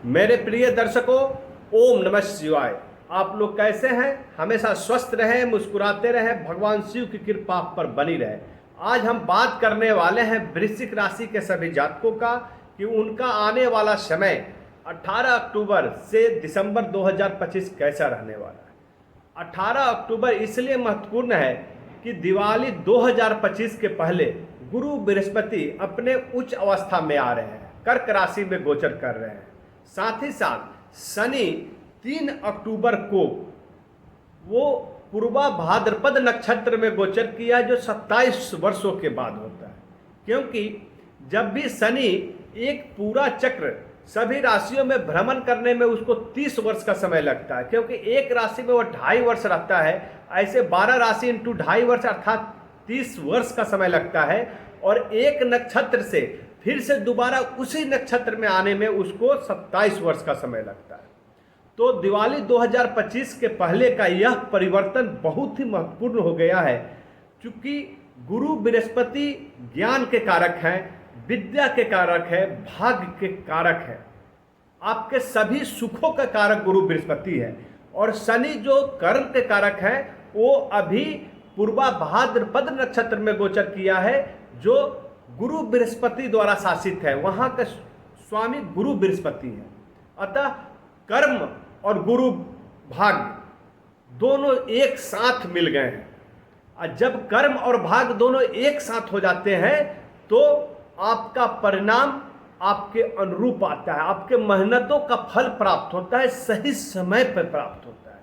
मेरे प्रिय दर्शकों, ओम नमः शिवाय। आप लोग कैसे हैं? हमेशा स्वस्थ रहें, मुस्कुराते रहें, भगवान शिव की कृपा आप पर बनी रहे। आज हम बात करने वाले हैं वृश्चिक राशि के सभी जातकों का कि उनका आने वाला समय 18 अक्टूबर से दिसंबर 2025 कैसा रहने वाला है। 18 अक्टूबर इसलिए महत्वपूर्ण है कि दिवाली 2025 के पहले गुरु बृहस्पति अपने उच्च अवस्था में आ रहे हैं, कर्क राशि में गोचर कर रहे हैं। साथ ही साथ शनि 3 अक्टूबर को वो पूर्वा भाद्रपद नक्षत्र में गोचर किया, जो 27 वर्षों के बाद होता है। क्योंकि जब भी शनि एक पूरा चक्र सभी राशियों में भ्रमण करने में उसको 30 वर्ष का समय लगता है, क्योंकि एक राशि में वो 2.5 वर्ष रहता है। ऐसे 12 राशि इंटू 2.5 वर्ष अर्थात 30 वर्ष का समय लगता है। और एक नक्षत्र से फिर से दोबारा उसी नक्षत्र में आने में उसको 27 वर्ष का समय लगता है। तो दिवाली 2025 के पहले का यह परिवर्तन बहुत ही महत्वपूर्ण हो गया है, क्योंकि गुरु बृहस्पति ज्ञान के कारक हैं, विद्या के कारक है, भाग्य के कारक है, आपके सभी सुखों का कारक गुरु बृहस्पति है। और शनि जो कर्म के कारक है वो अभी पूर्वा भाद्रपद नक्षत्र में गोचर किया है, जो गुरु बृहस्पति द्वारा शासित है। वहाँ का स्वामी गुरु बृहस्पति है। अतः कर्म और गुरु भाग्य दोनों एक साथ मिल गए हैं। और जब कर्म और भाग्य दोनों एक साथ हो जाते हैं तो आपका परिणाम आपके अनुरूप आता है, आपके मेहनतों का फल प्राप्त होता है, सही समय पर प्राप्त होता है।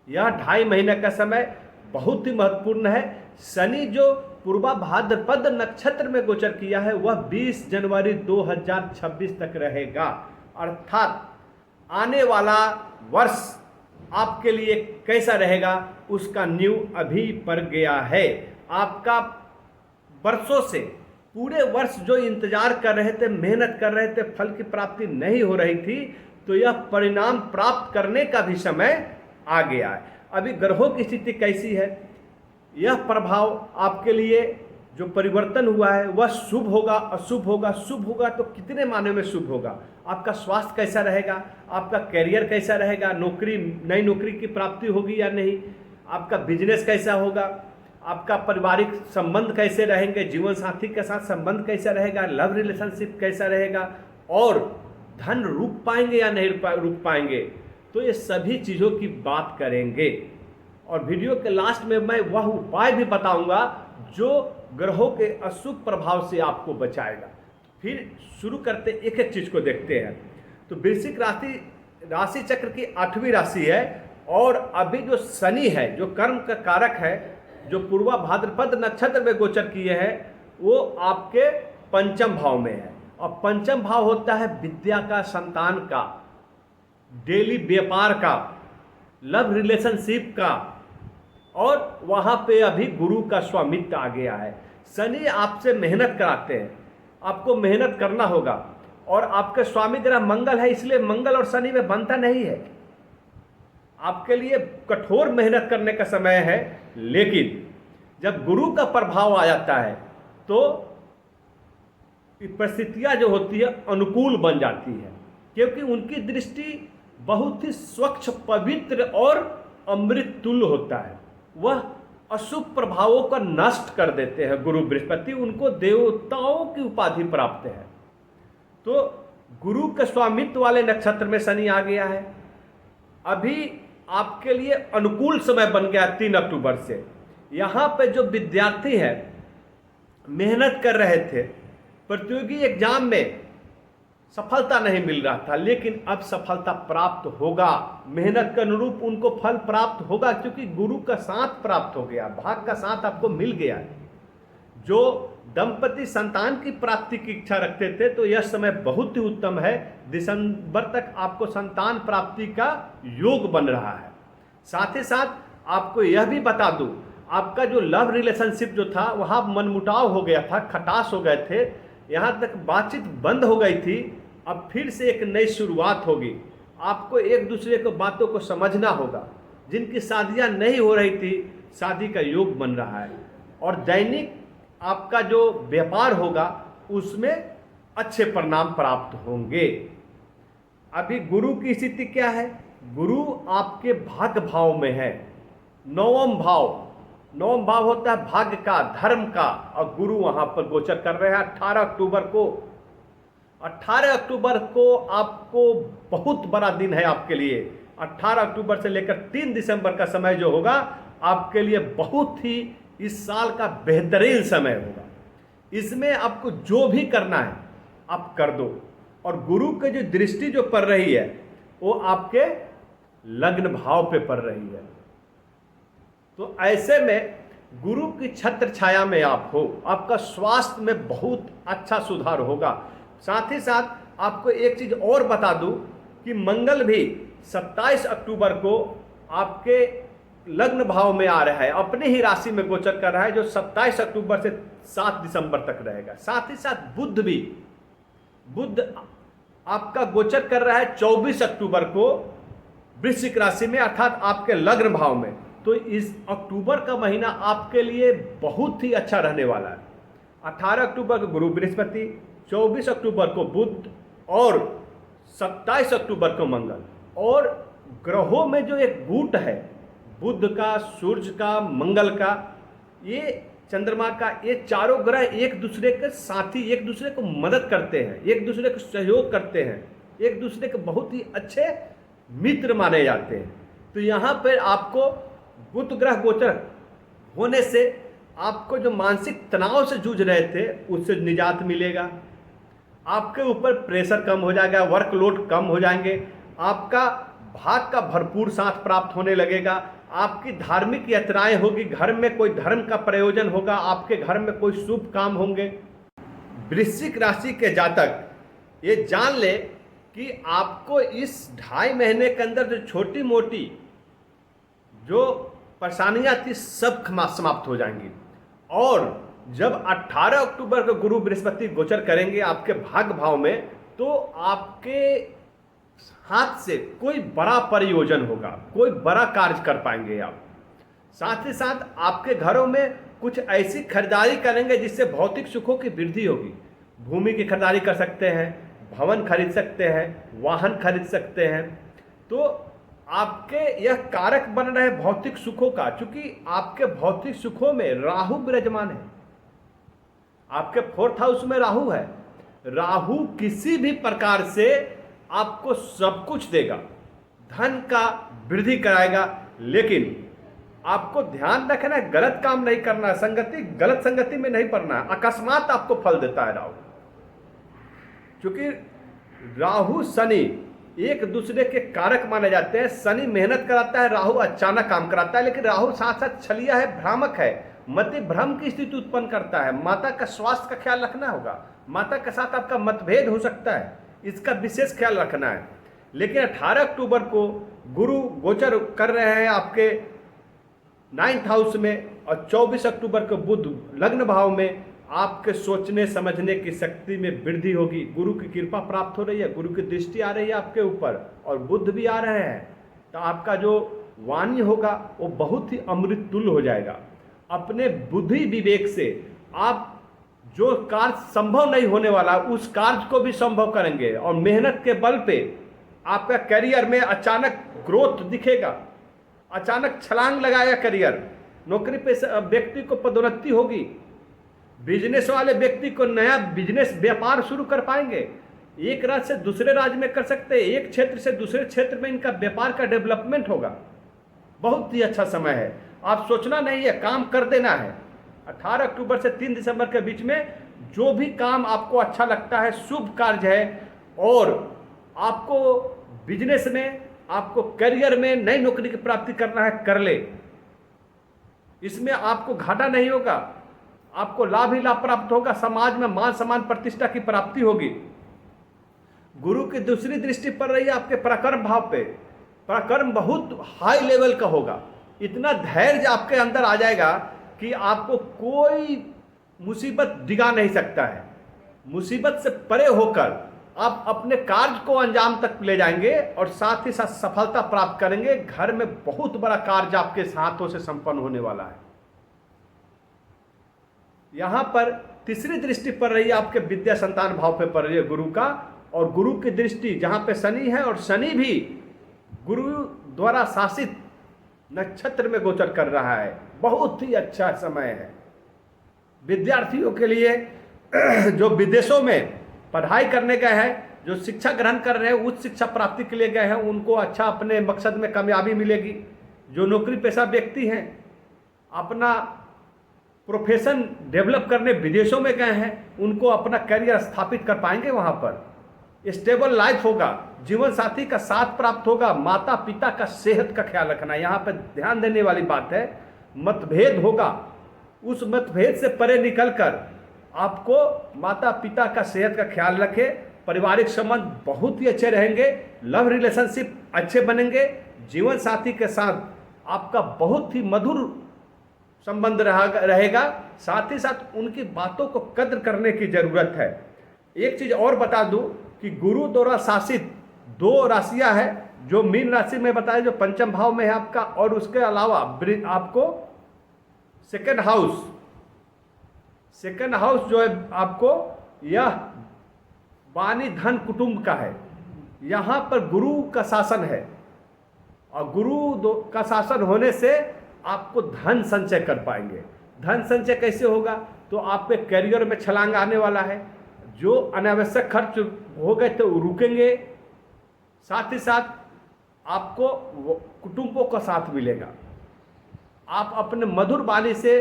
यह 2.5 महीने का समय बहुत ही महत्वपूर्ण है। शनि जो पूर्वा भाद्रपद नक्षत्र में गोचर किया है वह 20 जनवरी 2026 तक रहेगा। अर्थात आने वाला वर्ष आपके लिए कैसा रहेगा उसका नींव अभी पड़ गया है। आपका वर्षों से पूरे वर्ष जो इंतजार कर रहे थे, मेहनत कर रहे थे, फल की प्राप्ति नहीं हो रही थी, तो यह परिणाम प्राप्त करने का भी समय आ गया है। अभी ग्रहों की स्थिति कैसी है, यह प्रभाव आपके लिए जो परिवर्तन हुआ है वह शुभ होगा, अशुभ होगा। शुभ होगा तो कितने मायने में शुभ होगा? आपका स्वास्थ्य कैसा रहेगा, आपका करियर कैसा रहेगा, नौकरी, नई नौकरी की प्राप्ति होगी या नहीं, आपका बिजनेस कैसा होगा, आपका पारिवारिक संबंध कैसे रहेंगे, जीवन साथी के साथ संबंध कैसा रहेगा, लव रिलेशनशिप कैसा रहेगा, और धन रुक पाएंगे या नहीं रुक पाएंगे। तो ये सभी चीज़ों की बात करेंगे। और वीडियो के लास्ट में मैं वह उपाय भी बताऊंगा जो ग्रहों के अशुभ प्रभाव से आपको बचाएगा। फिर शुरू करते एक एक चीज को देखते हैं। तो वृश्चिक राशि चक्र की 8वीं राशि है, और अभी जो शनि है जो कर्म का कारक है, जो पूर्वा भाद्रपद नक्षत्र में गोचर किए हैं, वो आपके 5म भाव में है। और 5म भाव होता है विद्या का, संतान का, डेली व्यापार का, लव रिलेशनशिप का। और वहाँ पे अभी गुरु का स्वामित्व आ गया है। शनि आपसे मेहनत कराते हैं, आपको मेहनत करना होगा। और आपके स्वामी ग्रह मंगल है, इसलिए मंगल और शनि में बनता नहीं है। आपके लिए कठोर मेहनत करने का समय है। लेकिन जब गुरु का प्रभाव आ जाता है तो परिस्थितियाँ जो होती है अनुकूल बन जाती है, क्योंकि उनकी दृष्टि बहुत ही स्वच्छ, पवित्र और अमृत तुल्य होता है। वह अशुभ प्रभावों का नष्ट कर देते हैं। गुरु बृहस्पति, उनको देवताओं की उपाधि प्राप्त है। तो गुरु के स्वामित्व वाले नक्षत्र में शनि आ गया है। अभी आपके लिए अनुकूल समय बन गया 3 अक्टूबर से। यहाँ पे जो विद्यार्थी हैं, मेहनत कर रहे थे, प्रतियोगी एग्जाम में सफलता नहीं मिल रहा था, लेकिन अब सफलता प्राप्त होगा। मेहनत के अनुरूप उनको फल प्राप्त होगा, क्योंकि गुरु का साथ प्राप्त हो गया, भाग का साथ आपको मिल गया। जो दंपति संतान की प्राप्ति की इच्छा रखते थे, तो यह समय बहुत ही उत्तम है। दिसंबर तक आपको संतान प्राप्ति का योग बन रहा है। साथ ही साथ आपको यह भी बता दूं, आपका जो लव रिलेशनशिप जो था वहाँ मनमुटाव हो गया था, खटास हो गए थे, यहाँ तक बातचीत बंद हो गई थी। अब फिर से एक नई शुरुआत होगी। आपको एक दूसरे को बातों को समझना होगा। जिनकी शादियाँ नहीं हो रही थी, शादी का योग बन रहा है। और दैनिक आपका जो व्यापार होगा उसमें अच्छे परिणाम प्राप्त होंगे। अभी गुरु की स्थिति क्या है? गुरु आपके भाग्य भाव में है, नवम भाव। नवम भाव होता है भाग्य का, धर्म का, और गुरु वहां पर गोचर कर रहे हैं 18 अक्टूबर को। 18 अक्टूबर को आपको बहुत बड़ा दिन है आपके लिए। 18 अक्टूबर से लेकर 3 दिसंबर का समय जो होगा आपके लिए बहुत ही इस साल का बेहतरीन समय होगा। इसमें आपको जो भी करना है आप कर दो। और गुरु की जो दृष्टि जो पड़ रही है वो आपके लग्न भाव पे पड़ रही है। तो ऐसे में गुरु की छत्र छाया में आप हो, आपका स्वास्थ्य में बहुत अच्छा सुधार होगा। साथ ही साथ आपको एक चीज और बता दूं कि मंगल भी 27 अक्टूबर को आपके लग्न भाव में आ रहा है, अपने ही राशि में गोचर कर रहा है, जो 27 अक्टूबर से 7 दिसंबर तक रहेगा। साथ ही साथ बुध आपका गोचर कर रहा है 24 अक्टूबर को वृश्चिक राशि में, अर्थात आपके लग्न भाव में। तो इस अक्टूबर का महीना आपके लिए बहुत ही अच्छा रहने वाला है। 18 अक्टूबर को गुरु बृहस्पति, 24 अक्टूबर को बुध और 27 अक्टूबर को मंगल। और ग्रहों में जो एक गुट है, बुध का, सूर्य का, मंगल का, ये चंद्रमा का, ये चारों ग्रह एक दूसरे के साथी, एक दूसरे को मदद करते हैं, एक दूसरे को सहयोग करते हैं, एक दूसरे के बहुत ही अच्छे मित्र माने जाते हैं। तो यहाँ पर आपको बुध ग्रह गोचर होने से आपको जो मानसिक तनाव से जूझ रहे थे उससे निजात मिलेगा। आपके ऊपर प्रेशर कम हो जाएगा, वर्कलोड कम हो जाएंगे, आपका भाग का भरपूर साथ प्राप्त होने लगेगा, आपकी धार्मिक यात्राएं होगी, घर में कोई धर्म का प्रयोजन होगा, आपके घर में कोई शुभ काम होंगे। वृश्चिक राशि के जातक ये जान ले कि आपको इस 2.5 महीने के अंदर जो छोटी मोटी जो परेशानियां थी सब समाप्त हो जाएंगी। और जब 18 अक्टूबर को गुरु बृहस्पति गोचर करेंगे आपके भाग्य भाव में, तो आपके हाथ से कोई बड़ा प्रयोजन होगा, कोई बड़ा कार्य कर पाएंगे आप। साथ ही साथ आपके घरों में कुछ ऐसी खरीदारी करेंगे जिससे भौतिक सुखों की वृद्धि होगी। भूमि की खरीदारी कर सकते हैं, भवन खरीद सकते हैं, वाहन खरीद सकते हैं। तो आपके यह कारक बन रहे भौतिक सुखों का, क्योंकि आपके भौतिक सुखों में राहु विराजमान है, आपके 4th हाउस में राहु है। राहु किसी भी प्रकार से आपको सब कुछ देगा, धन का वृद्धि कराएगा, लेकिन आपको ध्यान रखना है गलत काम नहीं करना, गलत संगति में नहीं पड़ना है। अकस्मात आपको फल देता है राहु, क्योंकि राहु शनि एक दूसरे के कारक माने जाते हैं। शनि मेहनत कराता है, राहु अचानक काम कराता है, लेकिन राहु साथ साथ छलिया है, भ्रामक है, मति भ्रम की स्थिति उत्पन्न करता है। माता का स्वास्थ्य का ख्याल रखना होगा, माता के साथ आपका मतभेद हो सकता है, इसका विशेष ख्याल रखना है। लेकिन 18 अक्टूबर को गुरु गोचर कर रहे हैं आपके 9th हाउस में, और 24 अक्टूबर को बुध लग्न भाव में। आपके सोचने समझने की शक्ति में वृद्धि होगी, गुरु की कृपा प्राप्त हो रही है, गुरु की दृष्टि आ रही है आपके ऊपर, और बुध भी आ रहे हैं। तो आपका जो वाणी होगा वो बहुत ही अमृत तुल्य हो जाएगा। अपने बुद्धि विवेक से आप जो कार्य संभव नहीं होने वाला उस कार्य को भी संभव करेंगे, और मेहनत के बल पे आपका करियर में अचानक ग्रोथ दिखेगा, अचानक छलांग लगाएगा करियर। नौकरी पे व्यक्ति को पदोन्नति होगी, बिजनेस वाले व्यक्ति को नया बिजनेस व्यापार शुरू कर पाएंगे, एक राज्य से दूसरे राज्य में कर सकते हैं, एक क्षेत्र से दूसरे क्षेत्र में इनका व्यापार का डेवलपमेंट होगा। बहुत ही अच्छा समय है, आप सोचना नहीं है, काम कर देना है। 18 अक्टूबर से 3 दिसंबर के बीच में जो भी काम आपको अच्छा लगता है, शुभ कार्य है, और आपको बिजनेस में, आपको करियर में नई नौकरी की प्राप्ति करना है, कर ले। इसमें आपको घाटा नहीं होगा, आपको लाभ ही लाभ प्राप्त होगा, समाज में मान सम्मान प्रतिष्ठा की प्राप्ति होगी। गुरु की दूसरी दृष्टि पड़ रही है आपके पराक्रम भाव पे। पराक्रम बहुत हाई लेवल का होगा, इतना धैर्य आपके अंदर आ जाएगा कि आपको कोई मुसीबत डिगा नहीं सकता है। मुसीबत से परे होकर आप अपने कार्य को अंजाम तक ले जाएंगे, और साथ ही साथ सफलता प्राप्त करेंगे। घर में बहुत बड़ा कार्य आपके हाथों से संपन्न होने वाला है। यहां पर तीसरी दृष्टि पड़ रही है आपके विद्या संतान भाव पे पड़ रही है गुरु का, और गुरु की दृष्टि जहाँ पे शनि है, और शनि भी गुरु द्वारा शासित नक्षत्र में गोचर कर रहा है। बहुत ही अच्छा समय है विद्यार्थियों के लिए जो विदेशों में पढ़ाई करने गए हैं, जो शिक्षा ग्रहण कर रहे हैं, उच्च शिक्षा प्राप्ति के लिए गए हैं, उनको अच्छा अपने मकसद में कामयाबी मिलेगी। जो नौकरी पेशा व्यक्ति हैं, अपना प्रोफेशन डेवलप करने विदेशों में गए हैं, उनको अपना करियर स्थापित कर पाएंगे। वहाँ पर स्टेबल लाइफ होगा, जीवन साथी का साथ प्राप्त होगा, माता पिता का सेहत का ख्याल रखना यहाँ पर ध्यान देने वाली बात है। मतभेद होगा, उस मतभेद से परे निकलकर आपको माता पिता का सेहत का ख्याल रखें। पारिवारिक संबंध बहुत ही अच्छे रहेंगे, लव रिलेशनशिप अच्छे बनेंगे, जीवन साथी के साथ आपका बहुत ही मधुर संबंध रहेगा। साथ ही साथ उनकी बातों को कद्र करने की जरूरत है। एक चीज और बता दूं कि गुरु द्वारा शासित 2 राशियां हैं, जो मीन राशि में बताया, जो पंचम भाव में है आपका, और उसके अलावा आपको सेकंड हाउस जो है आपको, यह वाणी धन कुटुंब का है। यहाँ पर गुरु का शासन है, और गुरु का शासन होने से आपको धन संचय कर पाएंगे। धन संचय कैसे होगा? तो आपके करियर में छलांग आने वाला है, जो अनावश्यक खर्च हो गए तो रुकेंगे। साथ ही साथ आपको कुटुंबों का साथ मिलेगा। आप अपने मधुर वाणी से,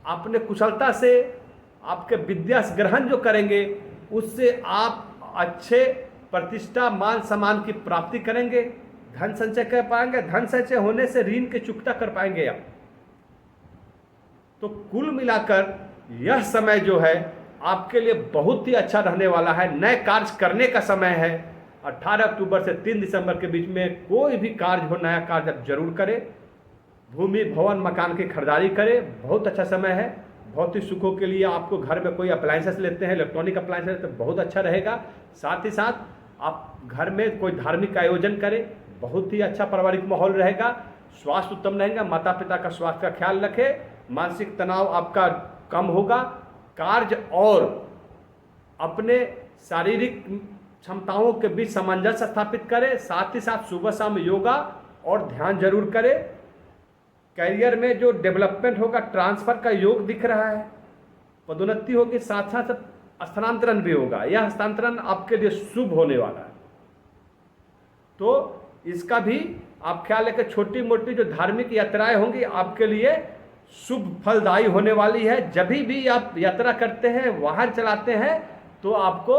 अपने कुशलता से, आपके विद्या ग्रहण जो करेंगे, उससे आप अच्छे प्रतिष्ठा मान सम्मान की प्राप्ति करेंगे। धन संचय कर पाएंगे, धन संचय होने से ऋण की चुकता कर पाएंगे आप। तो कुल मिलाकर यह समय जो है आपके लिए बहुत ही अच्छा रहने वाला है। नए कार्य करने का समय है। 18 अक्टूबर से 3 दिसंबर के बीच में कोई भी कार्य हो, नया कार्य आप जरूर करें। भूमि भवन मकान की खरीदारी करें, बहुत अच्छा समय है। भौतिक सुखों के लिए आपको घर में कोई अप्लायंसेस लेते हैं, इलेक्ट्रॉनिक अप्लायंसेस, तो बहुत अच्छा रहेगा। साथ ही साथ आप घर में कोई धार्मिक आयोजन करें, बहुत ही अच्छा पारिवारिक माहौल रहेगा। स्वास्थ्य उत्तम रहेगा, माता पिता का स्वास्थ्य का ख्याल रखें। मानसिक तनाव आपका कम होगा। कार्य और अपने शारीरिक क्षमताओं के बीच सामंजस्य स्थापित करें। साथ ही साथ सुबह शाम योगा और ध्यान जरूर करें। करियर में जो डेवलपमेंट होगा, ट्रांसफर का योग दिख रहा है, पदोन्नति होगी, साथ साथ स्थानांतरण भी होगा। यह हस्तांतरण आपके लिए शुभ होने वाला है। तो इसका भी आप ख्याल रखें। छोटी मोटी जो धार्मिक यात्राएं होंगी आपके लिए शुभ फलदायी होने वाली है। जब भी आप यात्रा करते हैं, वाहन चलाते हैं, तो आपको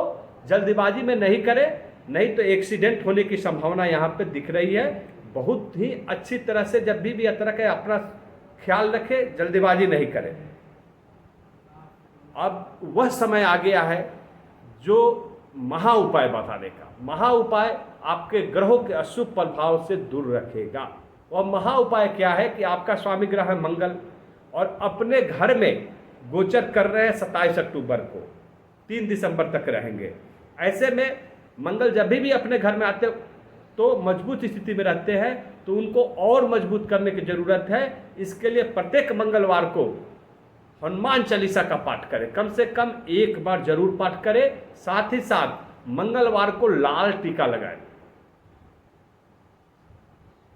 जल्दबाजी में नहीं करें, नहीं तो एक्सीडेंट होने की संभावना यहाँ पे दिख रही है। बहुत ही अच्छी तरह से जब भी यात्रा करें अपना ख्याल रखें, जल्दबाजी नहीं करें। अब वह समय आ गया है जो महा उपाय बताने का। महा उपाय आपके ग्रहों के अशुभ प्रभाव से दूर रखेगा। और महा उपाय क्या है कि आपका स्वामी ग्रह है मंगल, और अपने घर में गोचर कर रहे हैं 27 अक्टूबर को, 3 दिसंबर तक रहेंगे। ऐसे में मंगल जब भी अपने घर में आते तो मजबूत स्थिति में रहते हैं, तो उनको और मजबूत करने की जरूरत है। इसके लिए प्रत्येक मंगलवार को हनुमान चालीसा का पाठ करें, कम से कम 1 बार जरूर पाठ करें। साथ ही साथ मंगलवार को लाल टीका लगाएं।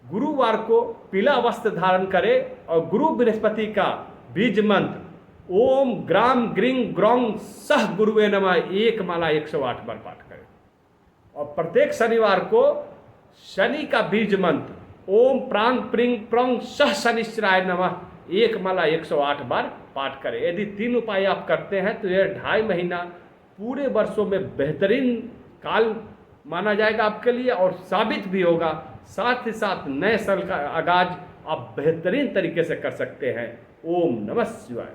गुरुवार को पीला वस्त्र धारण करें और गुरु बृहस्पति का बीज मंत्र ओम ग्राम ग्रीं ग्रौं सह गुरुवे नमः 1 माला 108 बार पाठ करें। और प्रत्येक शनिवार को शनि का बीज मंत्र ओम प्रांग प्रिंग प्रौंग सह शनिश्चराय नमः 1 माला 108 बार पाठ करें। यदि 3 उपाय आप करते हैं तो यह 2.5 महीना पूरे वर्षों में बेहतरीन काल माना जाएगा आपके लिए, और साबित भी होगा। साथ ही साथ नए साल का आगाज आप बेहतरीन तरीके से कर सकते हैं। ओम नमः शिवाय।